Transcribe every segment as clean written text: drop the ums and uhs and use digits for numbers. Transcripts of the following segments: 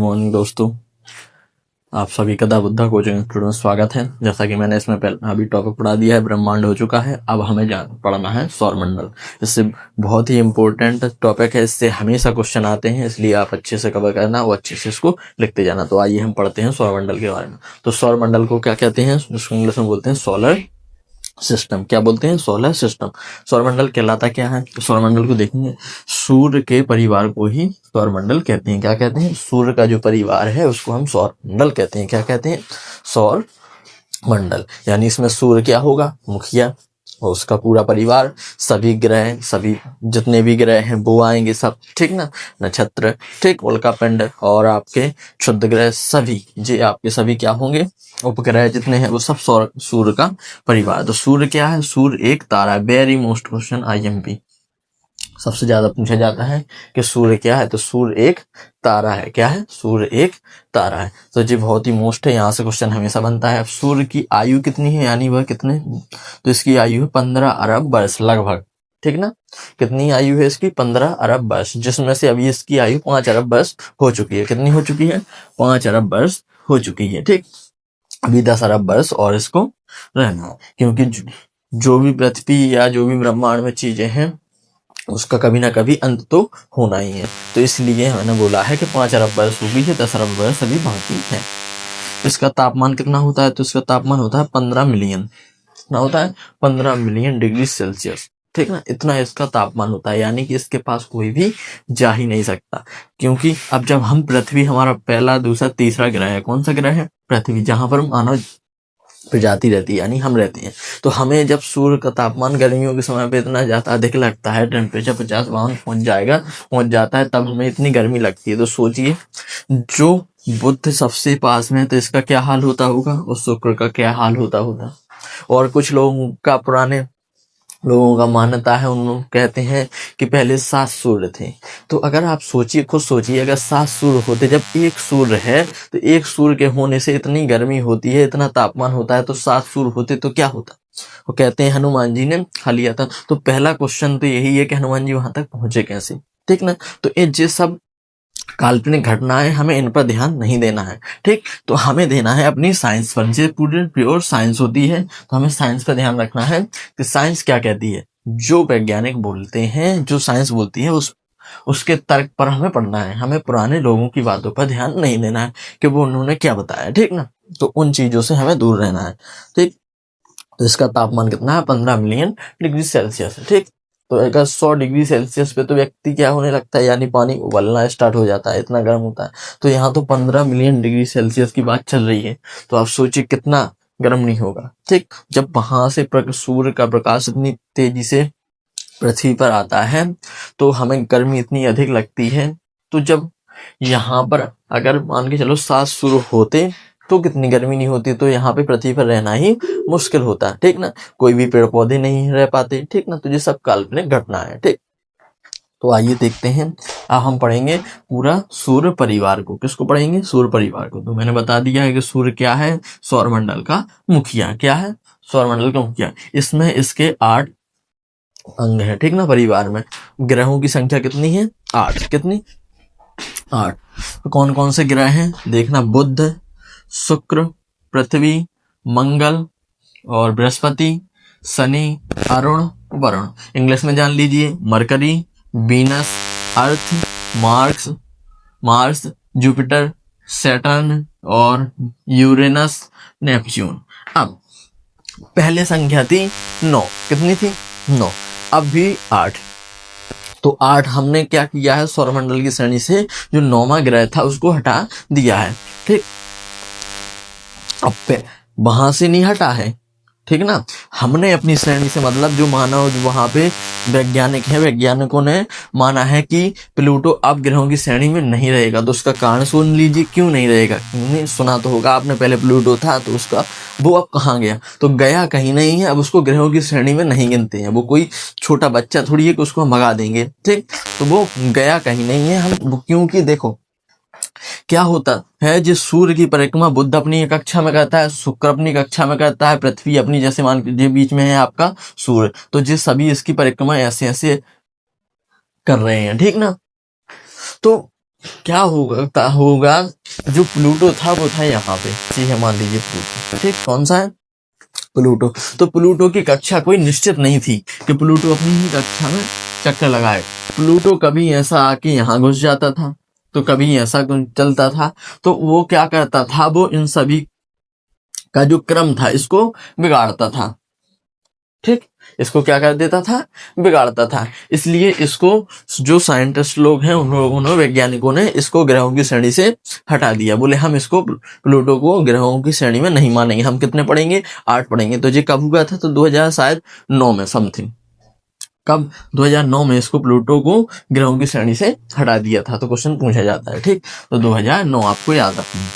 Morning दोस्तों, आप सभी का दा बुद्धा कोचिंग इंस्टीट्यूट में स्वागत है। जैसा कि मैंने इसमें पहले अभी टॉपिक पढ़ा दिया है, ब्रह्मांड हो चुका है। अब हमें पढ़ना है सौरमंडल। इससे बहुत ही इंपॉर्टेंट टॉपिक है, इससे हमेशा क्वेश्चन आते हैं, इसलिए आप अच्छे से कवर करना और अच्छे से इसको लिखते जाना। तो आइए हम पढ़ते हैं सौरमंडल के बारे में। तो सौरमंडल को क्या कहते हैं? उसको इंग्लिश में बोलते हैं सोलर सिस्टम। क्या बोलते हैं? Solar system. सौरमंडल कहलाता क्या है? तो सौरमंडल को देखेंगे, सूर्य के परिवार को ही सौरमंडल कहते हैं। क्या कहते हैं? सूर्य का जो परिवार है उसको हम सौरमंडल कहते हैं। क्या कहते हैं? सौर मंडल। यानी इसमें सूर्य क्या होगा? मुखिया, और उसका पूरा परिवार, सभी ग्रह, सभी जितने भी ग्रह हैं वो आएंगे सब, ठीक ना। नक्षत्र, ठीक, उल्का पिंड और आपके क्षुद्र ग्रह सभी, जे आपके सभी क्या होंगे? उपग्रह जितने हैं वो सब सूर्य का परिवार। तो सूर्य क्या है? सूर्य एक तारा है। वेरी मोस्ट क्वेश्चन IMP सबसे ज्यादा पूछा जाता है कि सूर्य क्या है? तो सूर्य एक तारा है। क्या है? सूर्य एक तारा है। तो ये बहुत ही मोस्ट है, यहाँ से क्वेश्चन हमेशा बनता है। अब सूर्य की आयु कितनी है, यानी वह कितने, तो इसकी आयु है 15 अरब वर्ष लगभग, ठीक ना। कितनी आयु है इसकी? 15 अरब वर्ष, जिसमें से अभी इसकी आयु 5 अरब वर्ष हो चुकी है। कितनी हो चुकी है? 5 अरब वर्ष हो चुकी है, ठीक। अभी 10 अरब वर्ष और इसको रहना है, क्योंकि जो भी पृथ्वी या जो भी ब्रह्मांड में चीजें हैं उसका कभी ना कभी अंत तो होना ही है। तो इसलिए मैंने बोला है कि 5 अरब वर्ष हो गई है, 10 अरब वर्ष अभी बाकी है। इसका तापमान कितना होता है? तो इसका तापमान होता है 15 मिलियन। कितना होता है? 15 मिलियन डिग्री सेल्सियस, ठीक ना। इतना इसका तापमान होता है, यानी कि इसके पास कोई भी जा ही नहीं सकता। क्योंकि अब जब हम पृथ्वी, हमारा पहला, दूसरा, तीसरा ग्रह है, कौन सा ग्रह है? पृथ्वी, जहां पर मानव प्रजाति रहती है, यानी हम रहते हैं। तो हमें जब सूर्य का तापमान गर्मियों के समय पे इतना ज्यादा अधिक लगता है, टेम्परेचर 50-52 पहुंच जाता है, तब हमें इतनी गर्मी लगती है। तो सोचिए, जो बुध सबसे पास में है तो इसका क्या हाल होता होगा, और शुक्र का क्या हाल होता होगा। और कुछ लोगों का, पुराने लोगों का मान्यता है, उन लोग कहते हैं कि पहले 7 सूर्य थे। तो अगर आप सोचिए, खुद सोचिए, अगर 7 सूर्य होते, जब एक सूर्य है तो एक सूर्य के होने से इतनी गर्मी होती है, इतना तापमान होता है, तो 7 सूर्य होते तो क्या होता। वो कहते हैं हनुमान जी ने खा लिया था। तो पहला क्वेश्चन तो यही है कि हनुमान जी वहां तक पहुंचे कैसे, ठीक ना। तो ये सब काल्पनिक घटनाएं, हमें इन पर ध्यान नहीं देना है, ठीक। तो हमें देना है अपनी साइंस पर। जो पूरी प्योर साइंस होती है, तो हमें साइंस पर ध्यान रखना है कि साइंस क्या कहती है। जो वैज्ञानिक बोलते हैं, जो साइंस बोलती है, उसके तर्क पर हमें पढ़ना है। हमें पुराने लोगों की बातों पर ध्यान नहीं देना है कि वो उन्होंने क्या बताया, ठीक ना। तो उन चीजों से हमें दूर रहना है, ठीक। तो इसका तापमान कितना है? 15 मिलियन डिग्री सेल्सियस, ठीक। तो अगर 100 डिग्री सेल्सियस पे तो व्यक्ति क्या होने लगता है, यानी पानी उबलना स्टार्ट हो जाता है, इतना गर्म होता है। तो यहाँ तो 15 मिलियन डिग्री सेल्सियस की बात चल रही है, तो आप सोचिए कितना गर्म नहीं होगा, ठीक। जब वहां से सूर्य का प्रकाश इतनी तेजी से पृथ्वी पर आता है तो हमें गर्मी इतनी अधिक लगती है। तो जब यहाँ पर अगर मान के चलो 7 सूर्य होते तो कितनी गर्मी नहीं होती, तो यहाँ पे पृथ्वी पर रहना ही मुश्किल होता, ठीक ना। कोई भी पेड़ पौधे नहीं रह पाते, ठीक ना। तो ये सब काल्पनिक घटना है, ठीक। तो आइए देखते हैं, अब हम पढ़ेंगे पूरा सूर्य परिवार को। किसको पढ़ेंगे? सूर्य परिवार को। तो मैंने बता दिया है कि सूर्य क्या है? सौरमंडल का मुखिया। क्या है? सौरमंडल का मुखिया। इसमें इसके 8 अंग है, ठीक ना। परिवार में ग्रहों की संख्या कितनी है? 8। कितनी? 8। तो कौन कौन से ग्रह हैं देखना, बुध, शुक्र, पृथ्वी, मंगल और बृहस्पति, शनि, अरुण, वरुण। इंग्लिश में जान लीजिए, मरकरी, वीनस, अर्थ, मार्स, जुपिटर, सैटर्न और यूरेनस, नेपच्यून। अब पहले संख्या थी 9। कितनी थी? 9। अब भी 8। तो 8 हमने क्या किया है, सौरमंडल की श्रेणी से जो 9वां ग्रह था उसको हटा दिया है, ठीक। अब वहां से नहीं हटा है, ठीक ना। हमने अपनी श्रेणी से, मतलब जो मानव वहां पे वैज्ञानिक है, वैज्ञानिकों ने माना है कि प्लूटो अब ग्रहों की श्रेणी में नहीं रहेगा। तो उसका कारण सुन लीजिए, क्यों नहीं रहेगा। नहीं सुना तो होगा आपने, पहले प्लूटो था तो उसका वो अब कहाँ गया, तो गया कहीं नहीं है। अब उसको ग्रहों की श्रेणी में नहीं गिनते हैं। वो कोई छोटा बच्चा थोड़ी है कि उसको हम भगा देंगे, ठीक। तो वो गया कहीं नहीं है हम, क्योंकि देखो क्या होता है, जिस सूर्य की परिक्रमा बुध अपनी कक्षा में करता है, शुक्र अपनी कक्षा में करता है, पृथ्वी अपनी, जैसे मान लीजिए बीच में है आपका सूर्य, तो जिस सभी इसकी परिक्रमा ऐसे ऐसे कर रहे हैं, ठीक ना। तो क्या होगा जो प्लूटो था वो था यहाँ पे, ठीक है, मान लीजिए प्लूटो, ठीक, कौन सा है, प्लूटो। तो प्लूटो की कक्षा कोई निश्चित नहीं थी कि प्लूटो अपनी ही कक्षा में चक्कर लगाए। प्लूटो कभी ऐसा आके यहाँ घुस जाता था, तो कभी ऐसा चलता था। तो वो क्या करता था, वो इन सभी का जो क्रम था इसको बिगाड़ता था, ठीक, इसको क्या कर देता था, बिगाड़ता था। इसलिए इसको जो साइंटिस्ट लोग हैं उन लोगों ने, वैज्ञानिकों ने इसको ग्रहों की श्रेणी से हटा दिया। बोले हम इसको प्लूटो को ग्रहों की श्रेणी में नहीं मानेंगे, हम कितने पढ़ेंगे, 8 पढ़ेंगे। तो ये कब हुआ था, तो 2009 में समथिंग, कब, 2009 में इसको प्लूटो को ग्रहों की श्रेणी से हटा दिया था। तो क्वेश्चन पूछा जाता है, ठीक, तो 2009 आपको याद रखना है।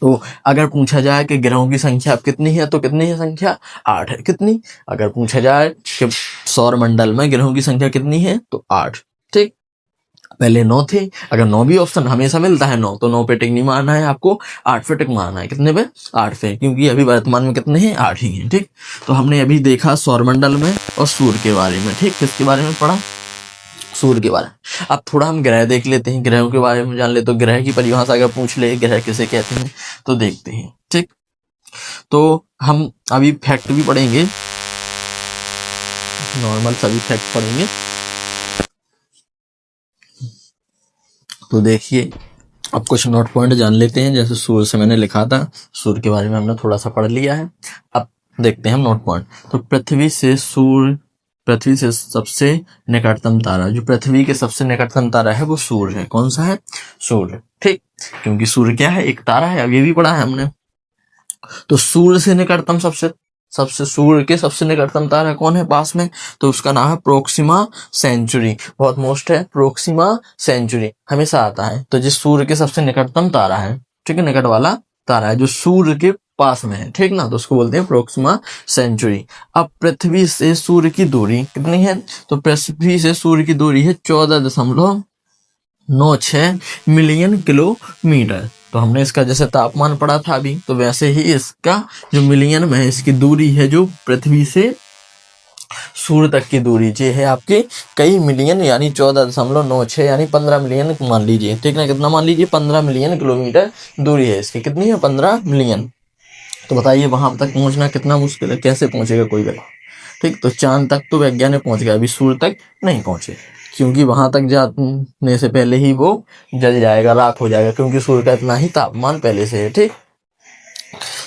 तो अगर पूछा जाए कि ग्रहों की संख्या अब कितनी है, तो कितनी है संख्या, 8 है। कितनी, अगर पूछा जाए कि सौर मंडल में ग्रहों की संख्या कितनी है, तो 8, ठीक, पहले 9 थे। अगर 9 भी ऑप्शन हमेशा मिलता है 9, तो 9 पे टिक नहीं मारना है आपको, 8 पे टिक मारना है। कितने पे, 8 पे, क्योंकि अभी वर्तमान में कितने हैं, 8 ही हैं, ठीक। तो हमने अभी देखा सौरमंडल में और सूर्य के बारे में, ठीक, किसके बारे में पढ़ा, सूर्य के बारे में। अब थोड़ा हम ग्रह देख लेते हैं, ग्रहों के बारे में जान ले। तो ग्रह की परिभाषा अगर पूछ ले, ग्रह किसे कहते हैं, तो देखते हैं, ठीक। तो हम अभी फैक्ट भी पढ़ेंगे, नॉर्मल सभी फैक्ट पढ़ेंगे। तो देखिए, अब कुछ नोट पॉइंट जान लेते हैं। जैसे सूर्य से मैंने लिखा था, सूर्य के बारे में हमने थोड़ा सा पढ़ लिया है। अब देखते हैं हम नोट पॉइंट। तो पृथ्वी से सबसे निकटतम तारा, जो पृथ्वी के सबसे निकटतम तारा है वो सूर्य है। कौन सा है, सूर्य, ठीक, क्योंकि सूर्य क्या है, एक तारा है। अब ये भी पढ़ा है हमने। तो सूर्य से निकटतम सबसे सूर्य के सबसे निकटतम तारा कौन है पास में, तो उसका नाम है प्रोक्सिमा सेंचुरी। बहुत मोस्ट है, प्रोक्सिमा सेंचुरी हमेशा आता है। तो जिस सूर्य के सबसे निकटतम तारा है, ठीक है, निकट वाला तारा है जो सूर्य के पास में है, ठीक ना, तो उसको बोलते हैं प्रोक्सिमा सेंचुरी। अब पृथ्वी से सूर्य की दूरी कितनी है, तो पृथ्वी से सूर्य की दूरी है 14.96 मिलियन किलोमीटर। तो हमने इसका जैसे तापमान पढ़ा था अभी, तो वैसे ही इसका जो मिलियन में है, इसकी दूरी है जो पृथ्वी से सूर्य तक की दूरी जो है आपके कई मिलियन, यानी 14.96 यानी 15 मिलियन मान लीजिए, ठीक ना, कितना मान लीजिए, 15 मिलियन किलोमीटर दूरी है इसकी। कितनी है, 15 मिलियन। तो बताइए वहां तक पहुंचना कितना मुश्किल है, कैसे पहुंचेगा कोई व्यक्ति, ठीक। तो चांद तक तो वैज्ञानिक पहुंच गया, अभी सूर्य तक नहीं पहुंचे, क्योंकि वहां तक जाने से पहले ही वो जल जाएगा, राख हो जाएगा, क्योंकि सूर्य का इतना ही तापमान पहले से है, ठीक।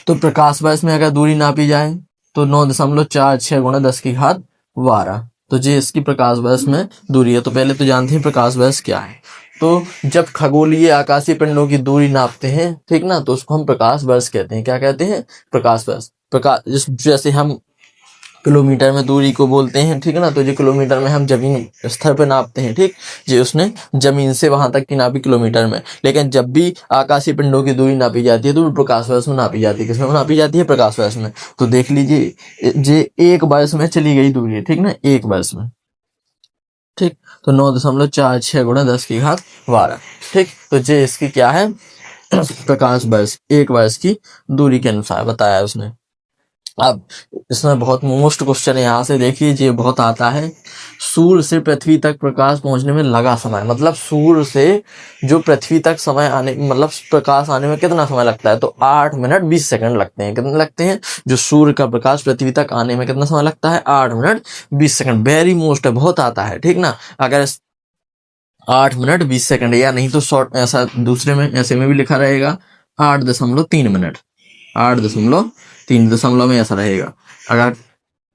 तो प्रकाश वर्ष में अगर दूरी नापी जाए तो 9.46 गुणा 10⁻12, तो ये इसकी प्रकाश वर्ष में दूरी है। तो पहले तो जानते हैं प्रकाश वर्ष क्या है। तो जब खगोलीय आकाशीय पिंडों की दूरी नापते हैं, ठीक ना, तो उसको हम प्रकाश वर्ष कहते हैं। क्या कहते हैं, प्रकाश वर्ष। प्रकाश, जैसे हम किलोमीटर में दूरी को बोलते हैं, ठीक है ना, तो जो किलोमीटर में हम जमीन स्तर पे नापते हैं, ठीक, जो उसने जमीन से वहां तक की नापी किलोमीटर में। लेकिन जब भी आकाशीय पिंडों की दूरी नापी जाती है तो प्रकाश वर्ष में नापी जाती है। किसमें नापी जाती है, प्रकाश वर्ष में। तो देख लीजिए, जे 1 वर्ष में चली गई दूरी है, ठीक ना, 1 वर्ष में, ठीक। तो 9.46 गुणा 10⁻12, ठीक। तो जे इसकी क्या है, प्रकाश वर्ष, 1 वर्ष की दूरी के अनुसार बताया उसने। अब इसमें बहुत मोस्ट क्वेश्चन यहाँ से देखिए, ये बहुत आता है। सूर्य से पृथ्वी तक प्रकाश पहुंचने में लगा समय, मतलब सूर्य से जो पृथ्वी तक समय आने, मतलब प्रकाश आने में कितना समय लगता है, तो 8 मिनट 20 सेकंड लगते हैं। कितने लगते हैं, जो सूर्य का प्रकाश पृथ्वी तक आने में कितना समय लगता है, 8 मिनट 20 सेकंड। वेरी मोस्ट है, बहुत आता है, ठीक ना। अगर 8 मिनट 20 सेकंड, या नहीं तो शॉर्ट ऐसा दूसरे में ऐसे में भी लिखा रहेगा 8.3 मिनट, 8.3 दशमलव में ऐसा रहेगा। अगर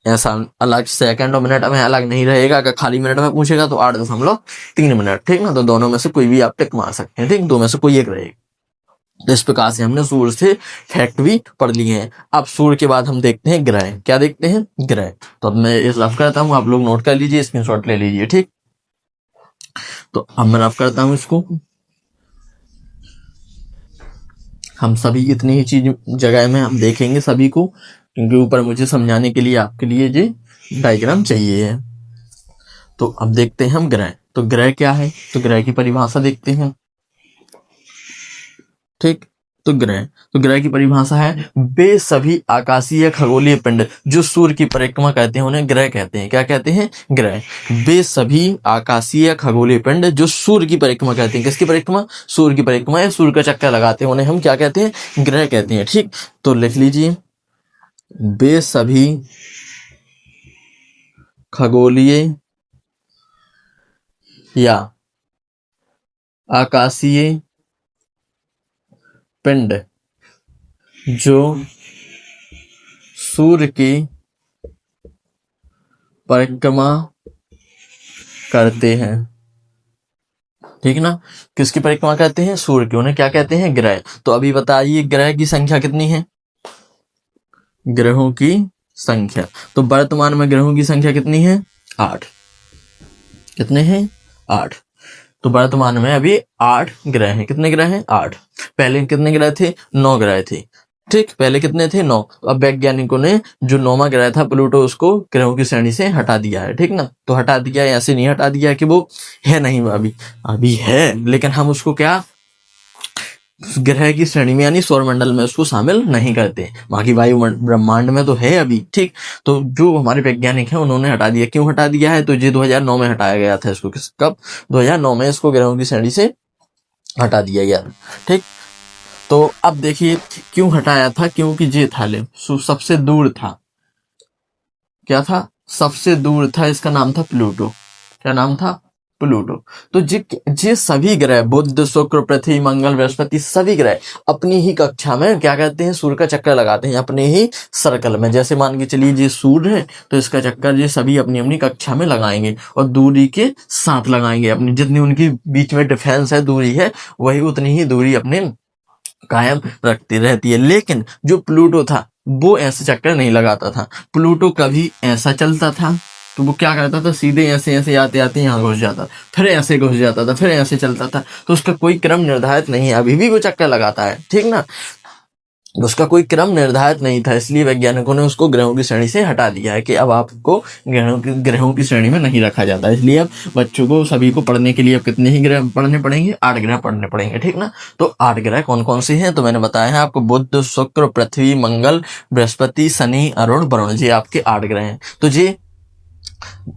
ऐसा अलग सेकंड और मिनट में अलग नहीं रहेगा, अगर खाली मिनट में पूछेगा तो 8.3 मिनट, ठीक ना। तो दोनों में से कोई भी आप टिक मार सकते हैं, ठीक, दो में से कोई एक रहेगा। तो इस प्रकार से हमने सूर्य से फैक्ट भी पढ़ लिए हैं। अब सूर्य के बाद हम देखते हैं ग्रह। क्या देखते हैं, ग्रह। तो अब मैं इस रफ करता हूँ, आप लोग नोट कर लीजिए, स्क्रीनशॉट ले लीजिए, ठीक। तो अब मैं रफ करता हूँ इसको। हम सभी इतनी ही चीज जगह में हम देखेंगे सभी को, क्योंकि ऊपर मुझे समझाने के लिए आपके लिए ये डायग्राम चाहिए है। तो अब देखते हैं हम ग्रह। तो ग्रह क्या है, तो ग्रह की परिभाषा देखते हैं, ठीक। तो ग्रह की परिभाषा है वे सभी आकाशीय खगोलीय पिंड जो सूर्य की परिक्रमा करते हैं उन्हें ग्रह कहते हैं। क्या कहते हैं? ग्रह। वे सभी आकाशीय खगोलीय पिंड जो सूर्य की परिक्रमा करते हैं। किसकी परिक्रमा? सूर्य की परिक्रमा या सूर्य का चक्कर लगाते हैं, उन्हें हम क्या कहते हैं? ग्रह कहते हैं। ठीक, तो लिख लीजिए वे सभी खगोलीय या आकाशीय पिंड जो सूर्य की परिक्रमा करते हैं। ठीक ना, किसकी परिक्रमा करते हैं? सूर्य की, उन्हें क्या कहते हैं? ग्रह। तो अभी बताइए ग्रह की संख्या कितनी है? ग्रहों की संख्या, तो वर्तमान में ग्रहों की संख्या कितनी है? 8। कितने हैं? 8। तो वर्तमान में अभी 8 ग्रह हैं। कितने ग्रह हैं? 8। पहले कितने ग्रह थे? 9 ग्रह थे। ठीक, पहले कितने थे? 9। अब वैज्ञानिकों ने जो 9वां ग्रह था प्लूटो, उसको ग्रहों की श्रेणी से हटा दिया है। ठीक ना, तो हटा दिया, ऐसे नहीं हटा दिया कि वो है नहीं, अभी है, लेकिन हम उसको क्या ग्रह की श्रेणी में यानी सौरमंडल में उसको शामिल नहीं करते। बाकी वायु ब्रह्मांड में तो है अभी। ठीक, तो जो हमारे वैज्ञानिक हैं उन्होंने हटा दिया। क्यों हटा दिया है? तो ये 2009 में हटाया गया था इसको। कब? 2009 में इसको ग्रहों की श्रेणी से हटा दिया गया। ठीक, तो अब देखिए क्यों हटाया था? क्योंकि ये था सबसे दूर था। क्या था? सबसे दूर था। इसका नाम था प्लूटो। क्या नाम था? प्लूटो। तो जे सभी ग्रह बुध, शुक्र, पृथ्वी, मंगल, बृहस्पति, सभी ग्रह अपनी ही कक्षा में क्या कहते हैं? सूर्य का चक्कर लगाते हैं अपने ही सर्कल में। जैसे मान के चलिए ये सूर्य है, तो इसका चक्कर ये सभी अपनी अपनी कक्षा में लगाएंगे और दूरी के साथ लगाएंगे। अपनी जितनी उनकी बीच में डिफेंस है, दूरी है, वही उतनी ही दूरी अपने कायम रखती रहती है। लेकिन जो प्लूटो था वो ऐसे चक्कर नहीं लगाता था। प्लूटो कभी ऐसा चलता था तो वो क्या करता था? सीधे ऐसे ऐसे आते आते यहाँ घुस जाता, फिर ऐसे घुस जाता था, फिर ऐसे चलता था। तो उसका कोई क्रम निर्धारित नहीं है। अभी भी वो चक्कर लगाता है। ठीक ना, उसका कोई क्रम निर्धारित नहीं था, इसलिए वैज्ञानिकों ने उसको ग्रहों की श्रेणी से हटा दिया है कि अब आपको ग्रहों की श्रेणी में नहीं रखा जाता। इसलिए अब बच्चों को सभी को पढ़ने के लिए अब कितने ही ग्रह पढ़ने पड़ेंगे? 8 ग्रह पढ़ने पड़ेंगे। ठीक ना, तो 8 ग्रह कौन कौन से हैं? तो मैंने बताया है आपको, बुध, शुक्र, पृथ्वी, मंगल, बृहस्पति, शनि, अरुण, वरुण, ये आपके 8 ग्रह हैं। तो ये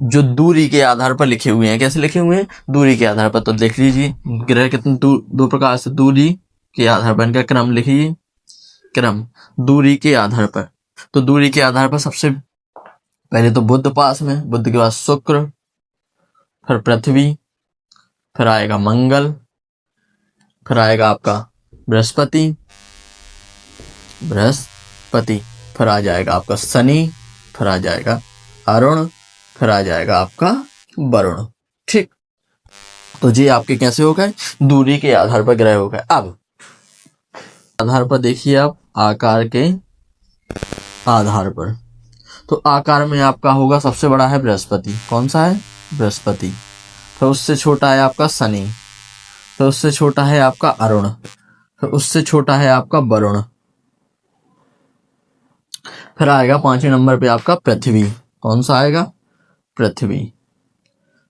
जो दूरी के आधार पर लिखे हुए हैं। कैसे लिखे हुए हैं? दूरी के आधार पर। तो देख लीजिए ग्रह कितने दो प्रकार से दूरी के आधार पर, इनका क्रम लिखिए। क्रम दूरी के आधार पर। तो दूरी के आधार पर सबसे पहले तो बुध पास में, बुध के बाद शुक्र, फिर पृथ्वी, फिर आएगा मंगल, फिर आएगा आपका बृहस्पति, फिर आ जाएगा आपका शनि, फिर आ जाएगा अरुण, फिर आ जाएगा आपका वरुण। ठीक, तो ये आपके कैसे हो गए? दूरी के आधार पर ग्रह हो गए। अब आधार पर देखिए आप, आकार के आधार पर, तो आकार में आपका होगा सबसे बड़ा है बृहस्पति। कौन सा है? बृहस्पति। फिर उससे छोटा है आपका शनि, फिर उससे छोटा है आपका अरुण, फिर उससे छोटा है आपका वरुण, फिर आएगा 5वें नंबर पे आपका पृथ्वी। कौन सा आएगा? पृथ्वी।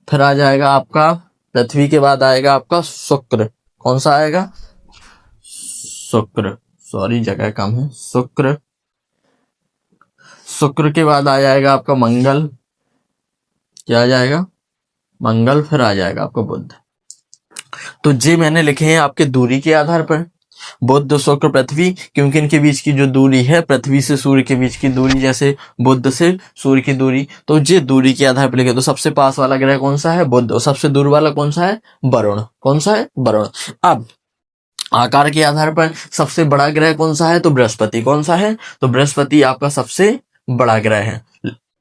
फिर आ जाएगा आपका, पृथ्वी के बाद आएगा आपका शुक्र। कौन सा आएगा? शुक्र, सॉरी जगह कम है, शुक्र। शुक्र के बाद आ जाएगा आपका मंगल। क्या आ जाएगा? मंगल। फिर आ जाएगा आपका बुध। तो ये मैंने लिखे हैं आपके दूरी के आधार पर, बुध, शुक्र, पृथ्वी, क्योंकि इनके बीच की जो दूरी है, पृथ्वी से सूर्य के बीच की दूरी जैसे बुध से सूर्य की दूरी, तो ये दूरी के आधार पर लिखे। तो सबसे पास वाला ग्रह कौन सा है? बुध। और सबसे दूर वाला कौन सा है? वरुण। कौन सा है? वरुण। अब आकार के आधार पर सबसे बड़ा ग्रह कौन सा है? तो बृहस्पति। कौन सा है? तो बृहस्पति आपका सबसे बड़ा ग्रह है।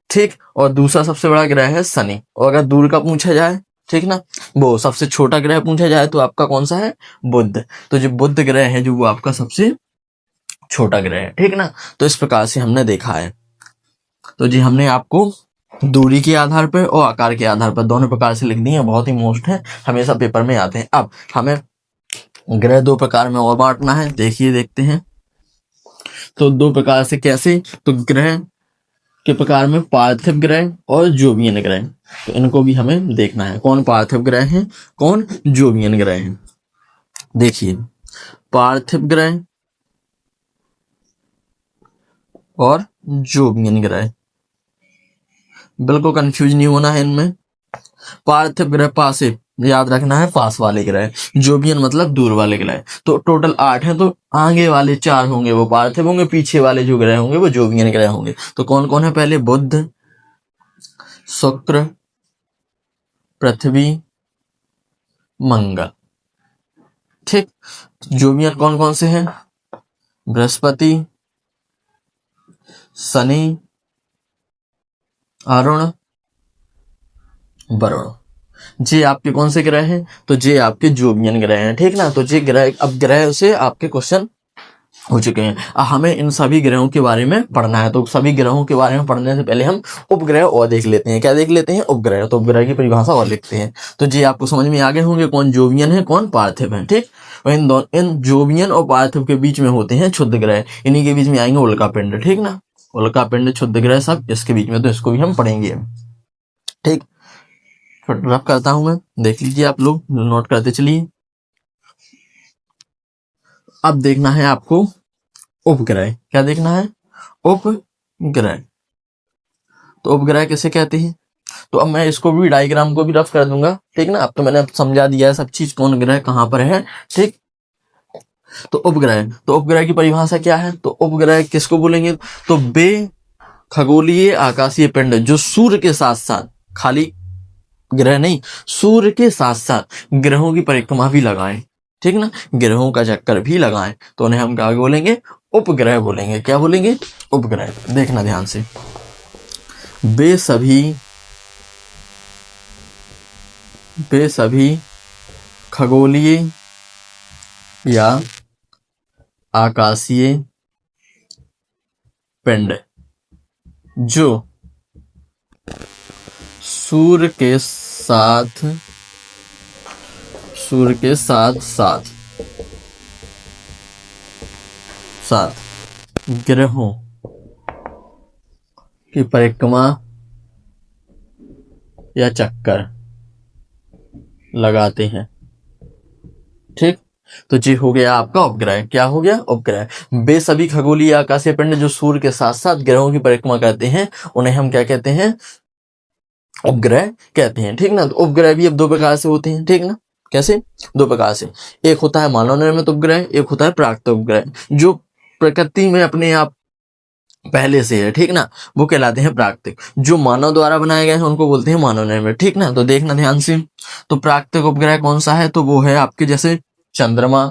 ठीक, और दूसरा सबसे बड़ा ग्रह है शनि। और अगर दूर का पूछा जाए, ठीक ना, वो सबसे छोटा ग्रह पूछा जाए तो आपका कौन सा है? बुध। तो जो बुध ग्रह है जो वो आपका सबसे छोटा ग्रह है। ठीक ना, तो इस प्रकार से हमने देखा है। तो जी हमने आपको दूरी के आधार पर और आकार के आधार पर दोनों प्रकार से लिख दिए हैं। बहुत ही मोस्ट है, हमेशा पेपर में आते हैं। अब हमें ग्रह 2 प्रकार में और बांटना है। देखते हैं तो 2 प्रकार से कैसे? तो ग्रह के प्रकार में पार्थिव ग्रह और जोवियन ग्रह, तो इनको भी हमें देखना है। कौन पार्थिव ग्रह हैं, कौन जोवियन ग्रह हैं। देखिए पार्थिव ग्रह और जोवियन ग्रह। बिल्कुल कंफ्यूज नहीं होना है इनमें। पार्थिव ग्रह पासिव, याद रखना है पास वाले ग्रह। जोवियन मतलब दूर वाले ग्रह। तो टोटल 8 हैं, तो आगे वाले 4 होंगे वो पार्थिव होंगे, पीछे वाले जो ग्रह होंगे वो जोवियन ग्रह होंगे। तो कौन कौन है? पहले बुध, शुक्र, पृथ्वी, मंगल। ठीक। जोवियन कौन कौन से हैं? बृहस्पति, शनि, अरुण, वरुण। जे आपके कौन से ग्रह हैं? तो जे आपके जोवियन ग्रह हैं। ठीक ना। तो जे ग्रह, अब ग्रह से आपके क्वेश्चन हो चुके हैं। हमें इन सभी ग्रहों के बारे में पढ़ना है। तो सभी ग्रहों के बारे में पढ़ने से पहले हम उपग्रह और देख लेते हैं। क्या देख लेते हैं? उपग्रह। तो उपग्रह की परिभाषा और लिखते हैं। तो जी आपको समझ में आ गए होंगे कौन जोवियन है कौन पार्थिव है। ठीक। इन जोवियन और पार्थिव के बीच में होते हैं क्षुद्र ग्रह। इन्हीं के बीच में आएंगे उल्का पिंड। ठीक ना। उल्का पिंड, क्षुद्र ग्रह सब इसके बीच में, तो इसको भी हम पढ़ेंगे। ठीक। रफ करता हूं मैं, देख लीजिए आप लोग, नोट करते चलिए। अब देखना है आपको उपग्रह। क्या देखना है? उपग्रह। तो उपग्रह किसे कहते हैं? तो अब मैं इसको भी डायग्राम को भी रफ कर दूंगा। ठीक ना। अब तो मैंने समझा दिया है सब चीज, कौन ग्रह कहां पर है। ठीक। तो उपग्रह, तो उपग्रह की परिभाषा क्या है? तो उपग्रह किसको बोलेंगे? तो बे खगोलीय आकाशीय पिंड जो सूर्य के साथ साथ, खाली ग्रह नहीं, सूर्य के साथ साथ ग्रहों की परिक्रमा भी लगाएं। ठीक ना। ग्रहों का चक्कर भी लगाएं, तो उन्हें हम क्या बोलेंगे? उपग्रह बोलेंगे। क्या बोलेंगे? उपग्रह। देखना ध्यान से, वे सभी खगोलीय या आकाशीय पिंड जो सूर्य के साथ ग्रहों की परिक्रमा या चक्कर लगाते हैं। ठीक। तो जी हो गया आपका उपग्रह। क्या हो गया? उपग्रह। वे सभी खगोलीय आकाशीय पिंड जो सूर्य के साथ साथ ग्रहों की परिक्रमा करते हैं, उन्हें हम क्या कहते हैं? उपग्रह कहते हैं। ठीक ना। तो उपग्रह भी अब 2 प्रकार से होते हैं। ठीक ना। कैसे? 2 प्रकार से। एक होता है मानव निर्मित उपग्रह, एक होता है प्राकृतिक उपग्रह। जो प्रकृति में अपने आप पहले से है। ठीक ना। वो कहलाते हैं प्राकृतिक। जो मानव द्वारा बनाए गए हैं उनको बोलते हैं मानव निर्मित। ठीक ना। तो देखना ध्यान से, तो प्राकृतिक उपग्रह कौन सा है? तो वो है आपके जैसे चंद्रमा।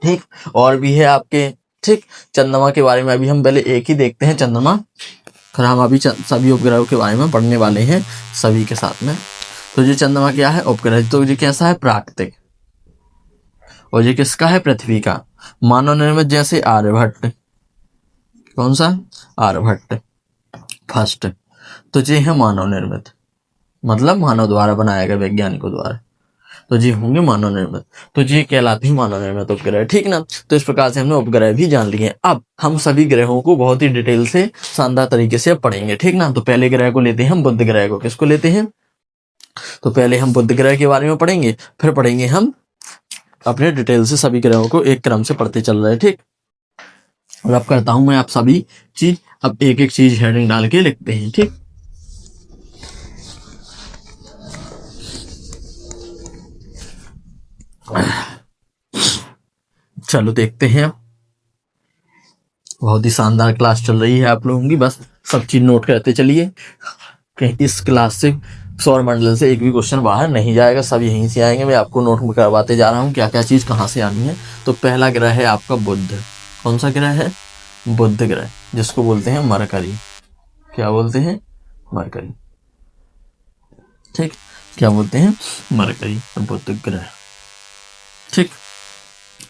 ठीक। और भी है आपके। ठीक। चंद्रमा के बारे में अभी हम पहले एक ही देखते हैं, चंद्रमा। फिर हम अभी सभी उपग्रहों के बारे में पढ़ने वाले हैं सभी के साथ में। तो ये चंद्रमा क्या है? उपग्रह। तो ये कैसा है? प्राकृतिक। और ये किसका है? पृथ्वी का। मानव निर्मित जैसे आर्यभट्ट। कौन सा? आर्यभट्ट फर्स्ट। तो ये है मानव निर्मित, मतलब मानव द्वारा बनाया गया, वैज्ञानिकों द्वारा। तो जी होंगे मानव निर्मित। तो जी कहलाते हैं मानव निर्मित उपग्रह। ठीक ना। तो इस प्रकार से हमने उपग्रह भी जान लिए। अब हम सभी ग्रहों को बहुत ही डिटेल से, शानदार तरीके से पढ़ेंगे। ठीक ना। तो पहले ग्रह को लेते हैं हम बुध ग्रह को। किसको लेते हैं? तो पहले हम बुध ग्रह के बारे में पढ़ेंगे, फिर पढ़ेंगे हम अपने डिटेल से सभी ग्रहों को, एक क्रम से पढ़ते चल रहे हैं। ठीक। और अब करता हूं मैं आप सभी चीज, अब एक एक चीज हेडिंग डाल के लिखते हैं। ठीक। चलो देखते हैं। बहुत ही शानदार क्लास चल रही है आप लोगों की, बस सब चीज नोट करते चलिए। कहीं इस क्लास से, सौर मंडल से एक भी क्वेश्चन बाहर नहीं जाएगा, सब यहीं से आएंगे। मैं आपको नोट करवाते जा रहा हूँ क्या क्या चीज कहाँ से आनी है। तो पहला ग्रह है आपका बुध। कौन सा ग्रह है? बुध ग्रह, जिसको बोलते हैं मरकरी। क्या बोलते हैं? मरकरी। ठीक। क्या बोलते हैं? मरकरी, बुध ग्रह। ठीक।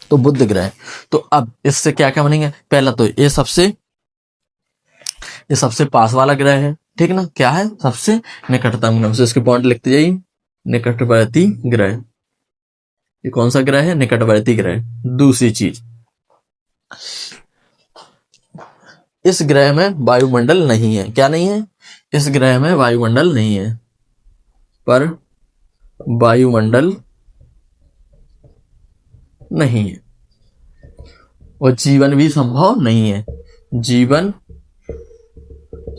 तो बुध ग्रह। तो अब इससे क्या क्या बनेंगे? पहला तो ये सबसे पास वाला ग्रह है। ठीक ना। क्या है? सबसे निकटतम ग्रह से, इसके पॉइंट लिखते जाइए। निकटवर्ती ग्रह। ये कौन सा ग्रह है? निकटवर्ती ग्रह। दूसरी चीज, इस ग्रह में वायुमंडल नहीं है। क्या नहीं है? इस ग्रह में वायुमंडल नहीं है, पर वायुमंडल नहीं है और जीवन भी संभव नहीं है। जीवन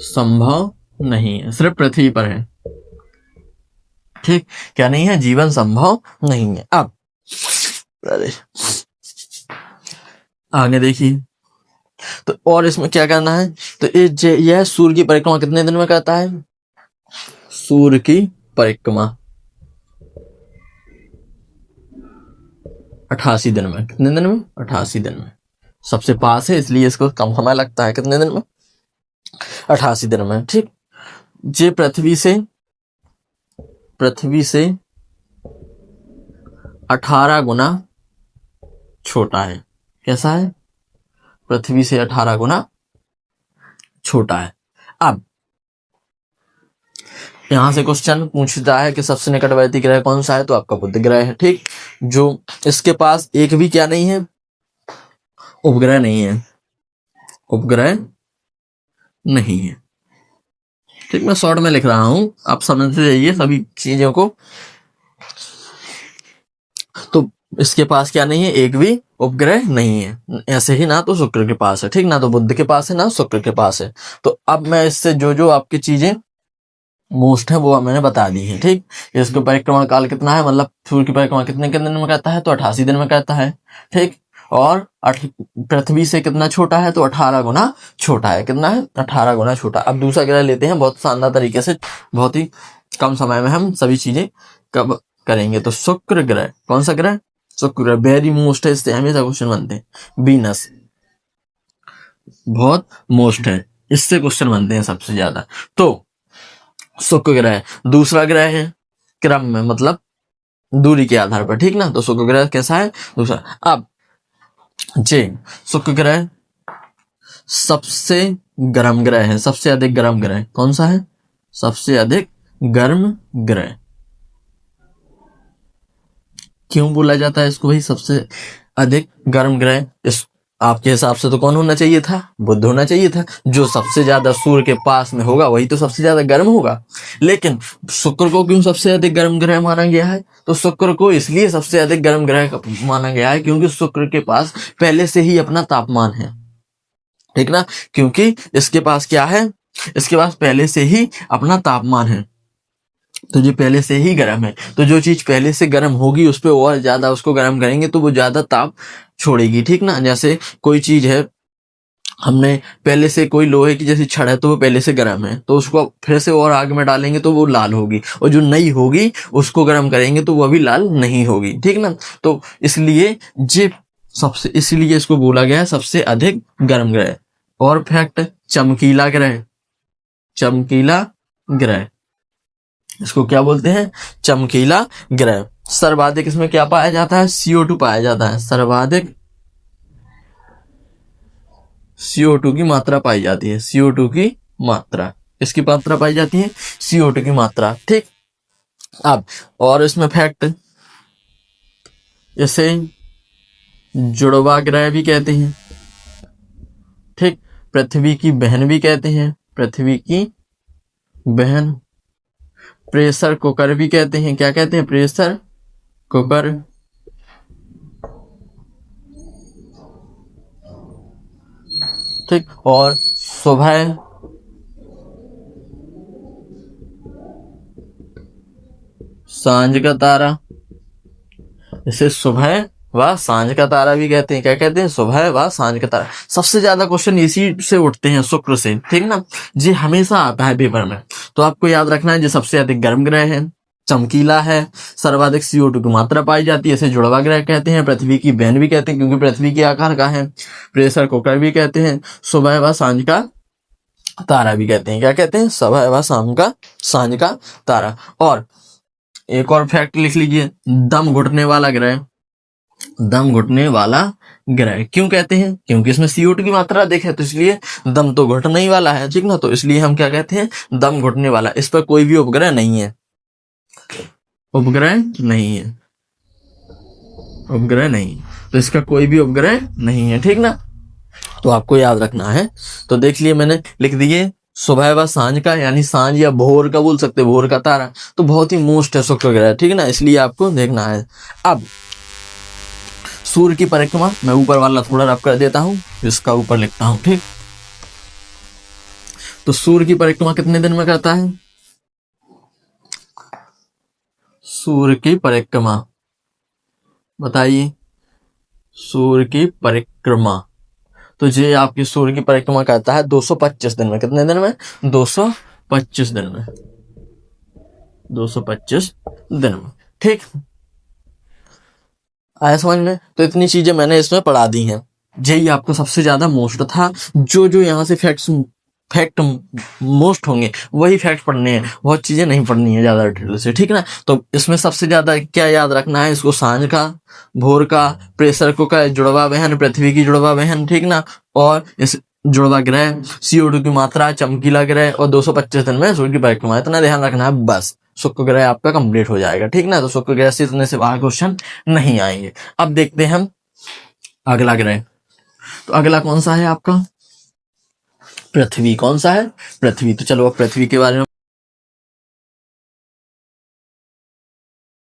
संभव नहीं है, सिर्फ पृथ्वी पर है। ठीक, क्या नहीं है? जीवन संभव नहीं है। अब आगे देखिए, तो और इसमें क्या करना है? तो यह सूर्य की परिक्रमा कितने दिन में करता है? सूर्य की परिक्रमा 88 दिन में। कितने दिन में? 88 दिन में। सबसे पास है इसलिए इसको कम समय लगता है। कितने दिन में? 88 दिन में। ठीक, ये पृथ्वी से 18 गुना छोटा है। कैसा है? पृथ्वी से 18 गुना छोटा है। अब यहां से क्वेश्चन पूछता है कि सबसे निकटवर्ती ग्रह कौन सा है? तो आपका बुध ग्रह है। ठीक, जो इसके पास एक भी क्या नहीं है? उपग्रह नहीं है। उपग्रह नहीं है। ठीक, मैं शॉर्ट में लिख रहा हूं, आप समझते जाइए सभी चीजों को। तो इसके पास क्या नहीं है? एक भी उपग्रह नहीं है। ऐसे ही ना तो शुक्र के पास है, ठीक, ना तो बुध के पास है ना शुक्र के पास है। तो अब मैं इससे जो आपकी चीजें मोस्ट है वो मैंने बता दी है। ठीक, इसका परिक्रमा काल कितना है? मतलब सूर्य की परिक्रमा कितने दिन में करता है? तो 88 दिन में करता है। ठीक, और पृथ्वी से कितना छोटा है? तो 18 गुना छोटा है। कितना है? 18 गुना छोटा। अब दूसरा ग्रह लेते हैं, बहुत शानदार तरीके से, बहुत ही कम समय में हम सभी चीजें कब करेंगे। तो शुक्र ग्रह, कौन सा ग्रह? शुक्र ग्रह वेरी मोस्ट है, इससे हमेशा क्वेश्चन बनते हैं। वीनस बहुत मोस्ट है, इससे क्वेश्चन बनते हैं सबसे ज्यादा। तो शुक्र ग्रह दूसरा ग्रह है क्रम में, मतलब दूरी के आधार पर। ठीक ना, तो शुक्र ग्रह कैसा है? दूसरा। अब शुक्र ग्रह सबसे गर्म ग्रह है, सबसे अधिक गर्म ग्रह कौन सा है? सबसे अधिक गर्म ग्रह। क्यों बोला जाता है इसको भाई सबसे अधिक गर्म ग्रह? इस आपके हिसाब से तो कौन होना चाहिए था? बुध होना चाहिए था। जो सबसे ज्यादा सूर्य के पास में होगा वही तो सबसे ज्यादा गर्म होगा। लेकिन शुक्र को क्यों सबसे अधिक गर्म ग्रह माना गया है? तो शुक्र को इसलिए सबसे अधिक गर्म ग्रह माना गया है क्योंकि शुक्र के पास पहले से ही अपना तापमान है। ठीक ना, क्योंकि इसके पास क्या है? इसके पास पहले से ही अपना तापमान है, तो जो पहले से ही गर्म है, तो जो चीज पहले से गर्म होगी उस पर और ज्यादा उसको गर्म करेंगे तो वो ज्यादा ताप छोड़ेगी। ठीक ना, जैसे कोई चीज है, हमने पहले से कोई लोहे की जैसी छड़ है तो वो पहले से गर्म है, तो उसको फिर से और आग में डालेंगे तो वो लाल होगी, और जो नई होगी उसको गर्म करेंगे तो वो भी लाल नहीं होगी। ठीक ना, तो इसलिए इसलिए इसको बोला गया है सबसे अधिक गर्म ग्रह। और फैक्ट, चमकीला ग्रह, चमकीला ग्रह इसको क्या बोलते हैं? चमकीला ग्रह। सर्वाधिक इसमें क्या पाया जाता है? CO2 पाया जाता है। सर्वाधिक CO2 की मात्रा पाई जाती है। CO2 की मात्रा, इसकी मात्रा पाई जाती है CO2 की मात्रा। ठीक, अब और इसमें फैक्ट, इसे जुड़वा ग्रह भी कहते हैं। ठीक, पृथ्वी की बहन भी कहते हैं, पृथ्वी की बहन। प्रेशर कुकर भी कहते हैं। क्या कहते हैं? Pressure cooker. ठीक, और सुबह सांझ का तारा, इसे सुबह व सांझ का तारा भी कहते हैं। क्या कहते हैं? सुबह व सांझ का तारा। सबसे ज्यादा क्वेश्चन इसी से उठते हैं, शुक्र से। ठीक ना, ये हमेशा आता है पेपर में, तो आपको याद रखना है जो सबसे अधिक गर्म ग्रह है, चमकीला है, सर्वाधिक CO2 की मात्रा पाई जाती है, इसे जुड़वा ग्रह कहते हैं। पृथ्वी की बहन भी कहते हैं क्योंकि पृथ्वी के आकार का है। प्रेशर कुकर भी कहते हैं। सुबह व सांझ का तारा भी कहते हैं। क्या कहते हैं? सुबह व सांझ का तारा। और एक और फैक्ट लिख लीजिए, दम घुटने वाला ग्रह। दम घुटने वाला ग्रह क्यों कहते हैं? क्योंकि इसमें CO2 की मात्रा देखे, तो इसलिए दम तो घुटने ही वाला है। ठीक ना, तो इसलिए हम क्या कहते हैं? दम घुटने वाला। इस पर कोई भी उपग्रह नहीं है, उपग्रह नहीं है, उपग्रह नहीं, तो इसका कोई भी उपग्रह नहीं है। ठीक ना, तो आपको याद रखना है। तो देख लिए मैंने लिख दिए सुबह व सांझ का, यानी सांझ या भोर का बोल सकते, भोर का तारा, तो बहुत ही मोस्ट है शुक्र ग्रह। ठीक ना, इसलिए आपको देखना है। अब सूर्य की परिक्रमा मैं ऊपर वाला थोड़ा रफ कर देता हूं, इसका ऊपर लिखता हूं। ठीक, तो सूर्य की परिक्रमा कितने दिन में करता है? सूर्य की परिक्रमा बताइए, सूर्य की परिक्रमा, तो ये आपकी सूर्य की परिक्रमा करता है 225 दिन में। कितने दिन में? 225 दिन में, 225 दिन में। ठीक, आया समझ में? तो इतनी चीजें मैंने इसमें पढ़ा दी हैं। यही आपको सबसे ज्यादा मोस्ट था। जो यहाँ से फैक्ट मोस्ट होंगे वही फैक्ट पढ़ने हैं, बहुत चीजें नहीं पढ़नी है ज्यादा डिटेल से, ठीक ना। तो इसमें सबसे ज्यादा क्या याद रखना है? इसको सांझ का, भोर का, प्रेशर को का जुड़वा वहन, पृथ्वी की जुड़वा वहन, ठीक ना, और इस जुड़वा ग्रह, CO2 की मात्रा, चमकीला ग्रह, और 225 दिन में सूर्य की परिक्रमा, इतना ध्यान रखना है बस। शुक्र ग्रह आपका कंप्लीट हो जाएगा, ठीक ना। तो शुक्र ग्रह से इतने से बाहर क्वेश्चन नहीं आएंगे। अब देखते हैं हम अगला ग्रह। तो अगला कौन सा है आपका? पृथ्वी। कौन सा है? पृथ्वी। तो चलो अब पृथ्वी के बारे में